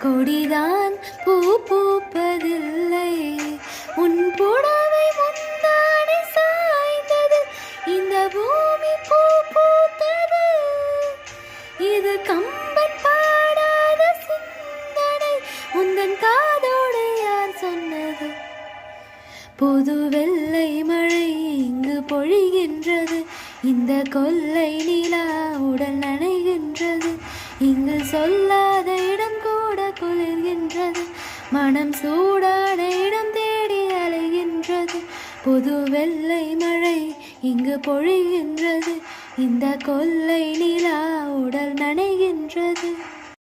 கொடிதான் பூ பூப்பதில்லை, உன் புடவை முந்தானை சாய்ந்தது, இந்த பூமி பூ பூத்தது. இது கம்பன் பாடாத சிந்தனை, உந்தன் காதோடு யார் சொன்னது? புது வெள்ளை மழை இங்கு பொழிகின்றது, இந்த கொல்லை நிலா உடல் நனைகின்றது. இங்கு சொல்லாத இடம் கூட குளிர்கின்றது, மனம் சூடான இடம் தேடி அலைகின்றது. புது வெள்ளை மழை இங்கு பொழிகின்றது, இந்த கொல்லை நிலா உடல் நனைகின்றது.